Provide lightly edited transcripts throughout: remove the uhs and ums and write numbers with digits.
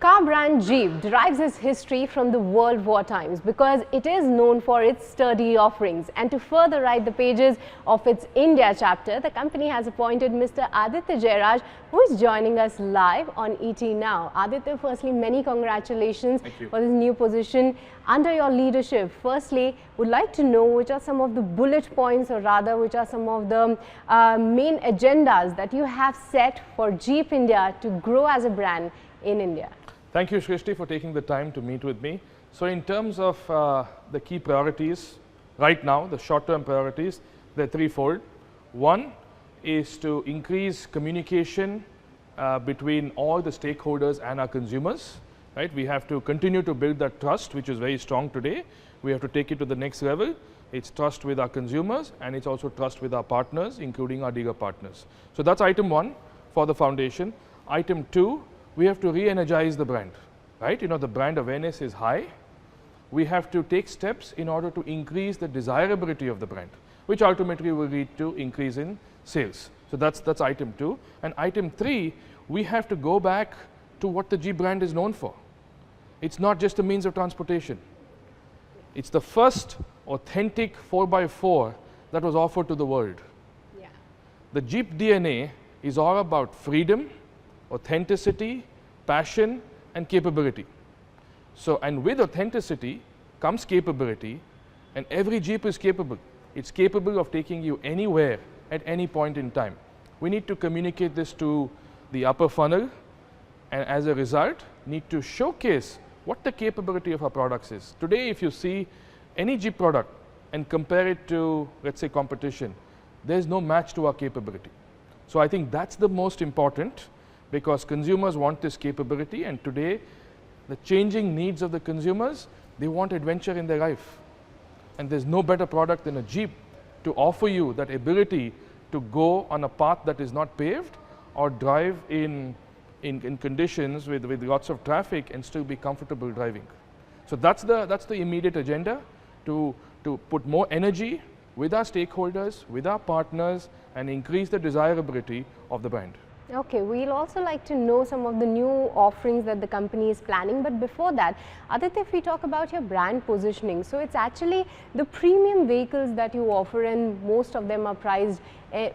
Car brand Jeep derives its history from the World War times because it is known for its sturdy offerings. And to further write the pages of its India chapter, the company has appointed Mr. Aditya Jairaj, who is joining us live on ET Now. Aditya, firstly, many congratulations for this new position under your leadership. Firstly, would like to know which are some of the bullet points, or rather which are some of the main agendas that you have set for Jeep India to grow as a brand in India. Thank you, Srishti, for taking the time to meet with me. So in terms of the key priorities, right now, the short-term priorities, they're threefold. One is to increase communication between all the stakeholders and our consumers. Right? We have to continue to build that trust, which is very strong today. We have to take it to the next level. It's trust with our consumers, and it's also trust with our partners, including our dealer partners. So that's item one for the foundation. Item two, we have to re-energize the brand, right? You know, the brand awareness is high. We have to take steps in order to increase the desirability of the brand, which ultimately will lead to increase in sales. So that's item two. And item three, we have to go back to what the Jeep brand is known for. It's not just a means of transportation. It's the first authentic 4x4 that was offered to the world. Yeah. The Jeep DNA is all about freedom, authenticity, passion, and capability. So, and with authenticity comes capability, and every Jeep is capable. It's capable of taking you anywhere at any point in time. We need to communicate this to the upper funnel, and as a result, need to showcase what the capability of our products is. Today, if you see any Jeep product and compare it to, let's say, competition, there's no match to our capability. So I think that's the most important, because consumers want this capability, and today the changing needs of the consumers, they want adventure in their life. And there's no better product than a Jeep to offer you that ability to go on a path that is not paved or drive in conditions with lots of traffic and still be comfortable driving. So that's the immediate agenda, to put more energy with our stakeholders, with our partners, and increase the desirability of the brand. Okay, we'll also like to know some of the new offerings that the company is planning. But before that, Aditya, if we talk about your brand positioning, so it's actually the premium vehicles that you offer, and most of them are priced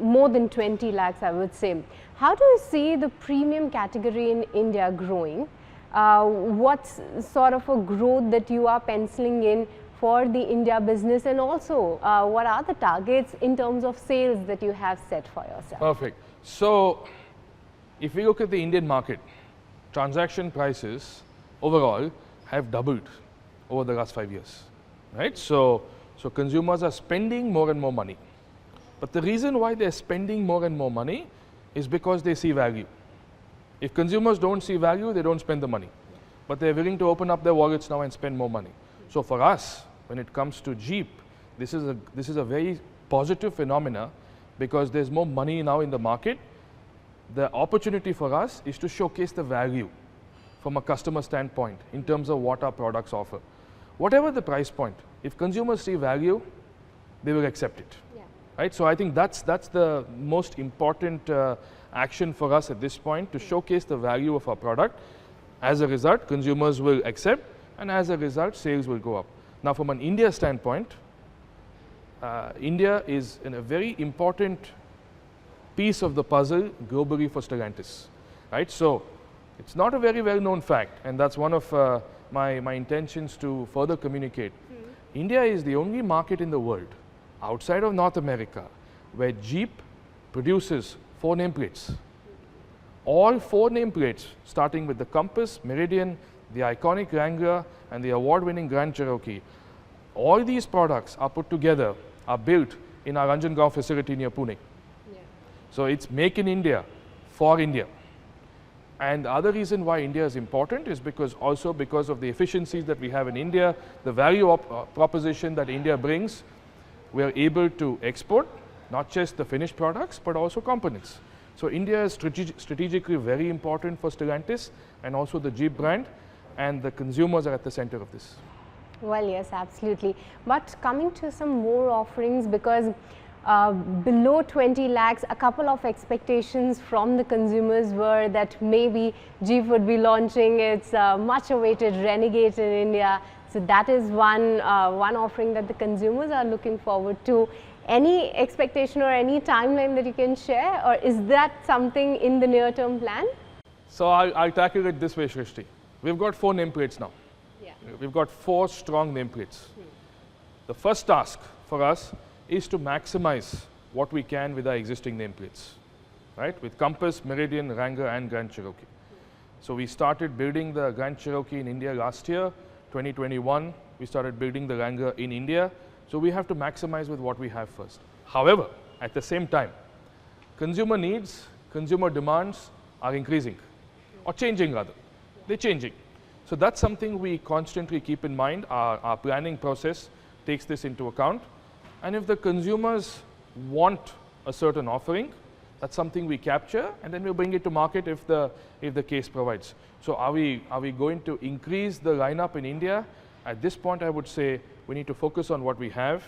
more than 20 lakhs, I would say. How do you see the premium category in India growing? What's sort of a growth that you are penciling in for the India business, and also what are the targets in terms of sales that you have set for yourself? Perfect. So, if we look at the Indian market, transaction prices overall have doubled over the last 5 years, right? So consumers are spending more and more money. But the reason why they're spending more and more money is because they see value. If consumers don't see value, they don't spend the money. But they're willing to open up their wallets now and spend more money. So for us, when it comes to Jeep, this is a very positive phenomena, because there's more money now in the market. The opportunity for us is to showcase the value from a customer standpoint in terms of what our products offer. Whatever the price point, if consumers see value, they will accept it. Yeah. Right? So I think that's the most important action for us at this point, to showcase the value of our product. As a result, consumers will accept, and as a result, sales will go up. Now, from an India standpoint, India is in a very important piece of the puzzle globally for Stellantis, right? So it's not a very well-known fact, and that's one of my intentions to further communicate. India is the only market in the world outside of North America where Jeep produces 4 nameplates. All 4 nameplates, starting with the Compass, Meridian, the iconic Wrangler, and the award-winning Grand Cherokee. All these products are put together, are built in our Ranjangaon facility near Pune. So it's make in India for India. And the other reason why India is important is because of the efficiencies that we have in India, the value proposition that India brings. We are able to export not just the finished products, but also components. So India is strategically very important for Stellantis and also the Jeep brand, and the consumers are at the center of this. Well, yes, absolutely. But coming to some more offerings, because below 20 lakhs, a couple of expectations from the consumers were that maybe Jeep would be launching its much awaited Renegade in India. So that is one offering that the consumers are looking forward to. Any expectation or any timeline that you can share, or is that something in the near term plan? So I'll tackle it this way, Srishti. We've got 4 nameplates now. Yeah. We've got 4 strong nameplates. The first task for us is to maximize what we can with our existing nameplates, right? With Compass, Meridian, Wrangler and Grand Cherokee. So we started building the Grand Cherokee in India last year, 2021. We started building the Wrangler in India. So we have to maximize with what we have first. However, at the same time, consumer needs, consumer demands are increasing or changing rather. They're changing. So that's something we constantly keep in mind. Our planning process takes this into account. And if the consumers want a certain offering, that's something we capture and then we'll bring it to market if the case provides. So are we going to increase the lineup in India? At this point, I would say we need to focus on what we have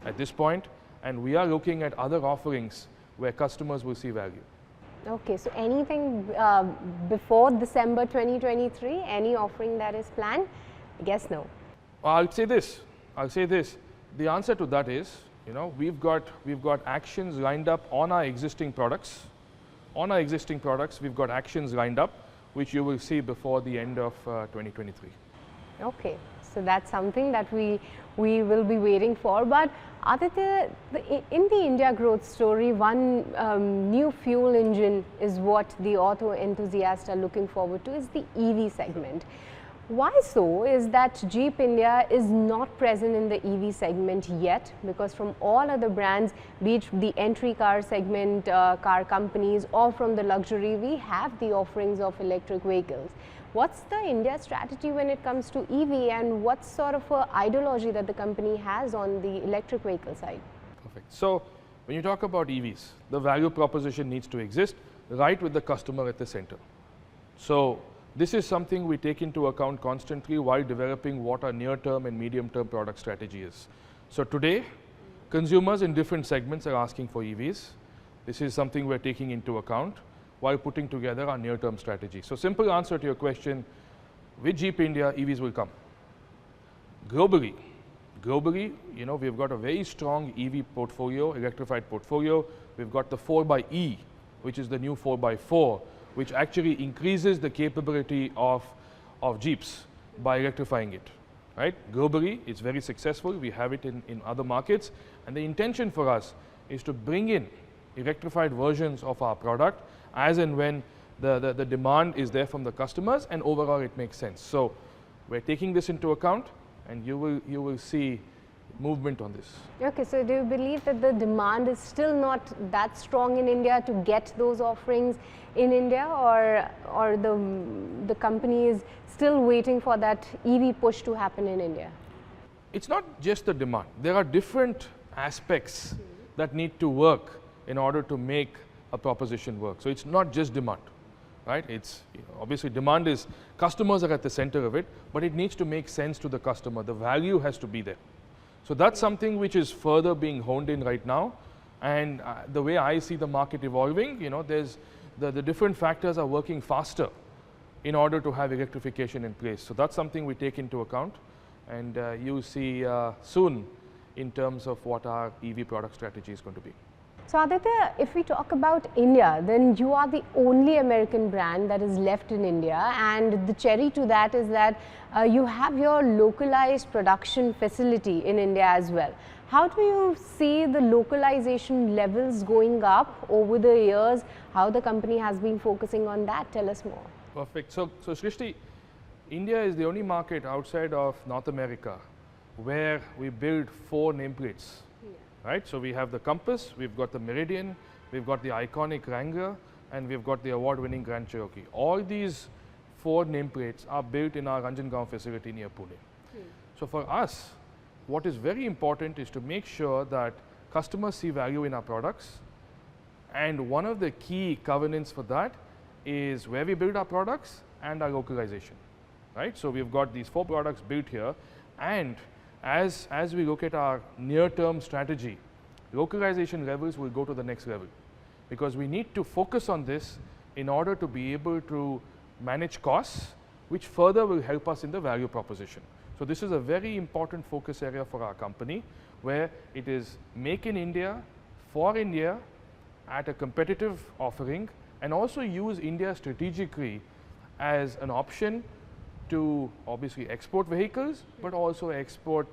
at this point, and we are looking at other offerings where customers will see value. Okay, so anything before December 2023, any offering that is planned? I guess no. I'll say this. The answer to that is, we've got actions lined up on our existing products. On our existing products, we've got actions lined up, which you will see before the end of 2023. Okay, so that's something that we will be waiting for. But Aditya, in the India growth story, one new fuel engine is what the auto enthusiasts are looking forward to, is the EV segment. Why so is that Jeep India is not present in the EV segment yet, because from all other brands, be it the entry car segment, car companies, or from the luxury, we have the offerings of electric vehicles. What's the India strategy when it comes to EV, and what sort of ideology that the company has on the electric vehicle side? Perfect. So when you talk about EVs, the value proposition needs to exist right with the customer at the center. So this is something we take into account constantly while developing what our near-term and medium-term product strategy is. So today, consumers in different segments are asking for EVs. This is something we're taking into account while putting together our near-term strategy. So simple answer to your question, with Jeep India, EVs will come. Globally, we've got a very strong EV portfolio, electrified portfolio. We've got the 4xe, which is the new 4x4, which actually increases the capability of Jeeps by electrifying it, right? Globally, it's very successful. We have it in other markets. And the intention for us is to bring in electrified versions of our product as and when the demand is there from the customers, and overall it makes sense. So we're taking this into account, and you will see movement on this. Okay, so do you believe that the demand is still not that strong in India to get those offerings in India, or the company is still waiting for that EV push to happen in India? It's not just the demand. There are different aspects that need to work in order to make a proposition work. So it's not just demand, right? It's obviously demand is, customers are at the center of it, but it needs to make sense to the customer. The value has to be there. So that's something which is further being honed in right now. And the way I see the market evolving, there's the different factors are working faster in order to have electrification in place. So that's something we take into account, and you'll see soon in terms of what our EV product strategy is going to be. So Aditya, if we talk about India, then you are the only American brand that is left in India, and the cherry to that is that you have your localized production facility in India as well. How do you see the localization levels going up over the years? How the company has been focusing on that? Tell us more. Perfect. So Srishti, India is the only market outside of North America where we build 4 nameplates. Right? So we have the Compass, we've got the Meridian, we've got the iconic Wrangler, and we've got the award-winning Grand Cherokee. All these 4 nameplates are built in our Ranjangaon facility near Pune. So for us, what is very important is to make sure that customers see value in our products, and one of the key covenants for that is where we build our products and our localization. Right? So we've got these 4 products built here, and as we look at our near-term strategy, localization levels will go to the next level, because we need to focus on this in order to be able to manage costs, which further will help us in the value proposition. So this is a very important focus area for our company, where it is make in India, for India, at a competitive offering, and also use India strategically as an option to obviously export vehicles, but also export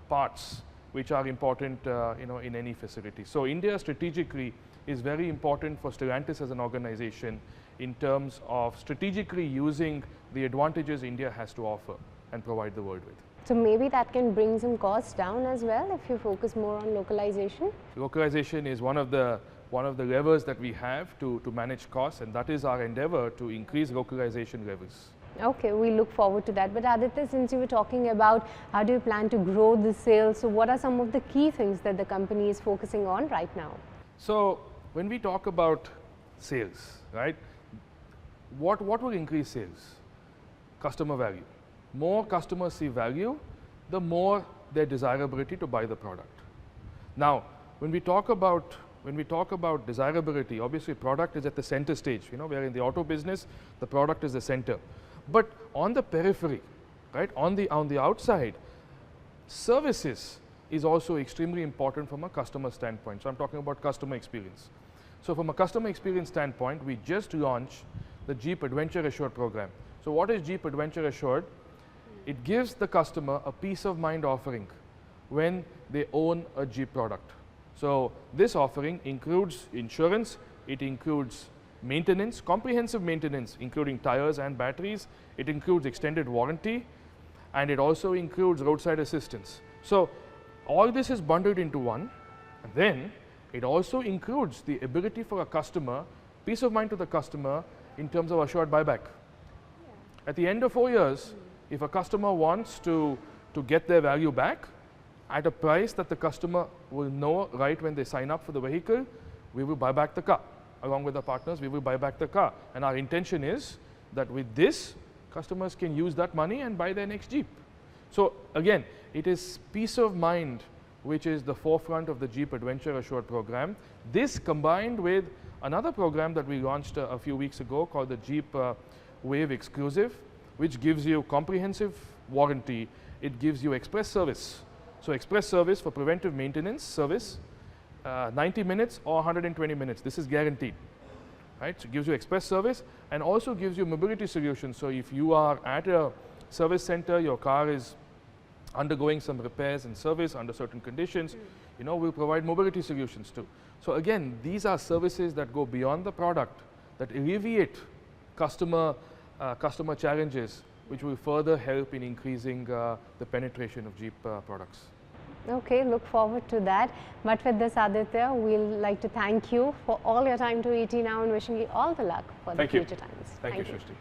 parts, which are important in any facility. So India strategically is very important for Stellantis as an organization in terms of strategically using the advantages India has to offer and provide the world with. So maybe that can bring some costs down as well if you focus more on localization? Localization is one of the levers that we have to manage costs, and that is our endeavor to increase localization levels. Okay, we look forward to that. But Aditya, since you were talking about how do you plan to grow the sales, so what are some of the key things that the company is focusing on right now? So when we talk about sales, right, what will increase sales? Customer value. More customers see value, the more their desirability to buy the product. Now, when we talk about desirability, obviously product is at the center stage. We're in the auto business, the product is the center. But on the periphery, right, on the outside, services is also extremely important from a customer standpoint. So I'm talking about customer experience. So from a customer experience standpoint, we just launched the Jeep Adventure Assured program. So what is Jeep Adventure Assured? It gives the customer a peace of mind offering when they own a Jeep product. So this offering includes insurance, it includes maintenance, comprehensive maintenance, including tires and batteries. It includes extended warranty, and it also includes roadside assistance. So all this is bundled into one, and then it also includes the ability for a customer, peace of mind to the customer in terms of assured buyback. At the end of 4 years, if a customer wants to get their value back at a price that the customer will know right when they sign up for the vehicle, we will buy back the car. Along with our partners, we will buy back the car. And our intention is that with this, customers can use that money and buy their next Jeep. So again, it is peace of mind which is the forefront of the Jeep Adventure Assured program. This combined with another program that we launched a few weeks ago called the Jeep Wave Exclusive, which gives you comprehensive warranty. It gives you express service. So express service for preventive maintenance service, 90 minutes or 120 minutes. This is guaranteed, right? So it gives you express service and also gives you mobility solutions. So if you are at a service center, your car is undergoing some repairs and service under certain conditions, we'll provide mobility solutions too. So again, these are services that go beyond the product, that alleviate customer challenges, which will further help in increasing the penetration of Jeep products. Okay, look forward to that. But with this, Aditya, we'll like to thank you for all your time to ET Now and wishing you all the luck for the future times. Thank you, Srishti.